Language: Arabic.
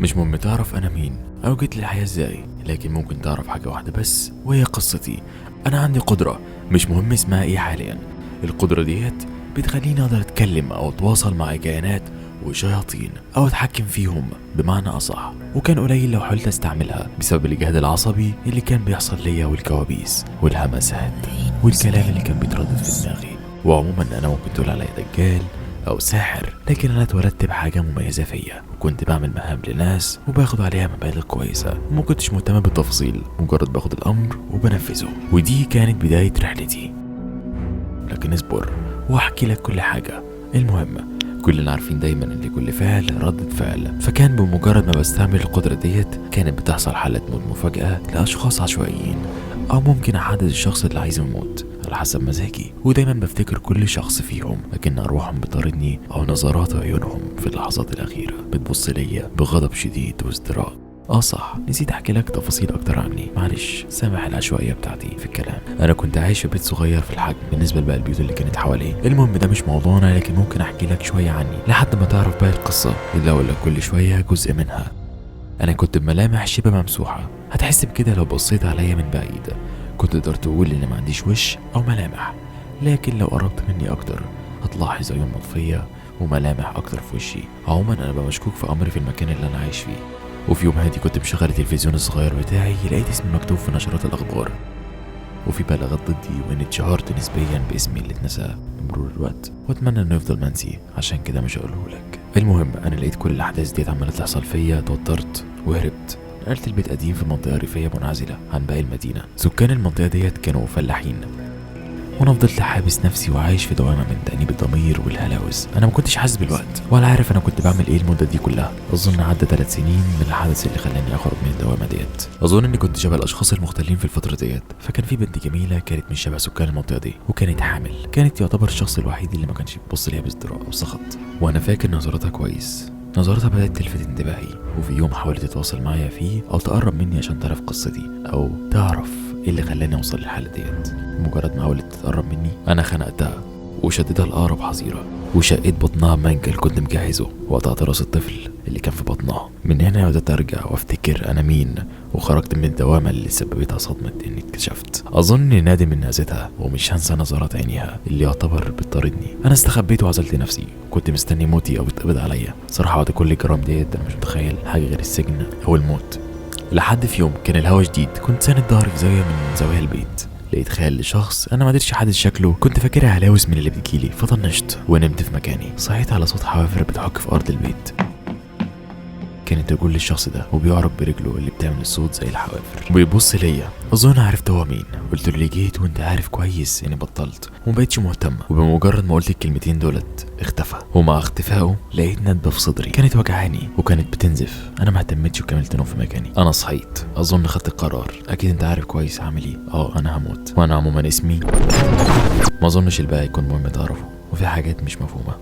مش مهم تعرف انا مين او جيت للحياة ازاي، لكن ممكن تعرف حاجة واحدة بس وهي قصتي. انا عندي قدرة مش مهم اسمها ايه حاليا. القدرة ديت بتخليني اقدر اتكلم او اتواصل مع كائنات وشياطين او اتحكم فيهم بمعنى اصح، وكان قليل لو حاولت استعملها بسبب الاجهاد العصبي اللي كان بيحصل ليا والكوابيس والهمسات والكلام اللي كان بيتردد في دماغي. وعموما انا ممكن تقول عليا دجال او ساحر، لكن انا اتولدت بحاجه مميزه فيا، وكنت بعمل مهام لناس وباخد عليها مبالغ كويسه، وما كنتش مهتم بالتفاصيل، مجرد باخد الامر وبنفذه. ودي كانت بدايه رحلتي. لكن اصبر واحكي لك كل حاجه. المهم كلنا عارفين دايما ان لكل فعل ردة فعل، فكان بمجرد ما بستعمل القدرة ديت كانت بتحصل حالة موت مفاجأة لأشخاص عشوائيين، أو ممكن أحدد الشخص اللي عايز يموت على حسب مزاجي، ودايما بفتكر كل شخص فيهم لكن أرواحهم بتطاردني أو نظرات عيونهم في اللحظات الأخيرة بتبص ليا بغضب شديد وازدراء. صح، نسيت احكي لك تفاصيل اكتر عني، معلش سامح العشوائيه بتاعتي في الكلام. انا كنت عايش في بيت صغير في الحجم بالنسبه لباقي البيوت اللي كانت حواليه. المهم ده مش موضوعنا، لكن ممكن احكي لك شويه عني لحد ما تعرف باقي القصه اللي اقول لك كل شويه جزء منها. انا كنت بملامح شبه ممسوحه، هتحس بكده لو بصيت عليا من بعيد. كنت تقدر تقول ان ما عنديش وش او ملامح، لكن لو قربت مني اكتر هتلاحظ عيون مطفيه وملامح اكتر في وشي. عموما انا بقى مشكوك في امري في المكان اللي انا عايش فيه. وفي يوم هادي كنت مشغل التلفزيون الصغير بتاعي، لقيت اسمي مكتوب في نشرات الاخبار، وفي بلاغات ضدي، وان اتشهرت نسبيا باسمي اللي اتنسى بمرور الوقت، واتمنى انه يفضل منسي، عشان كده مش هقوله لك. المهم انا لقيت كل الاحداث دي عماله تحصل فيا، توترت وهربت. نقلت البيت قديم في منطقه ريفيه منعزله عن باقي المدينه. سكان المنطقه ديت كانوا فلاحين، وانا فضلت حابس نفسي وعايش في دوامه من تأنيب الضمير والهلاوس. انا ما كنتش حاسس بالوقت ولا عارف انا كنت بعمل ايه المده دي كلها. اظن عدى 3 سنين من الحدث اللي خلاني اخرج من الدوامه ديت. اظن اني كنت شبه الاشخاص المختلين في الفتره ديت. فكان في بنت جميله كانت مش شبه سكان المنطقه دي، وكانت حامل. كانت يعتبر الشخص الوحيد اللي ما كانش بيبص ليها بازدراء او سخط، وانا فاكر نظرتها كويس. نظرتها بدأت تلفت انتباهي، وفي يوم حاولت تتواصل معايا فيه او تقرب مني عشان تعرف قصتي او تعرف ايه اللي خلاني اوصل للحاله ديت. مجرد ما حاولت تقرب مني انا خنقتها وشددها لأقرب حظيره، وشقيت بطنها منجل كنت مجهزه، وقطعت راس الطفل اللي كان في بطنها. من هنا بدأت ارجع وافتكر انا مين، وخرجت من الدوامه اللي سببتها صدمه اني اتكشفت. اظن اني نادم من اذتها، ومش هنسى نظرات عينيها اللي يعتبر بتطاردني. انا استخبيت وعزلت نفسي، كنت مستني موتي او يتقبض عليا. صراحه بعد كل الجرائم ديت انا مش متخيل حاجه غير السجن او الموت. لحد في يوم كان الهوا شديد، كنت ساند ظهري في زاويه من زوايا البيت، لقيت خيال لشخص انا ما قدرتش احدد شكله. كنت فاكرها هلاوس من اللي بتجيلي، فطنشت ونمت في مكاني. صحيت على صوت حوافر بتحك في ارض البيت. كانت رجول للشخص ده، وبيعرج برجله اللي بتعمل الصوت زي الحوافر، وبيبص ليا. اظن عرفت هو مين. قلت له ليه جيت وانت عارف كويس اني بطلت ومبقتش مهتمه. وبمجرد ما قلت الكلمتين دولت اختفى، ومع اختفائه لقيت ندبه في صدري كانت وجعاني وكانت بتنزف. انا ما اهتمتش وكملت نوم في مكاني. انا صحيت، اظن خدت القرار. اكيد انت عارف كويس هعمل ايه. انا هموت، وانا عموما اسمي ما اظنش الباقي يكون مهم تعرفه، وفي حاجات مش مفهومه.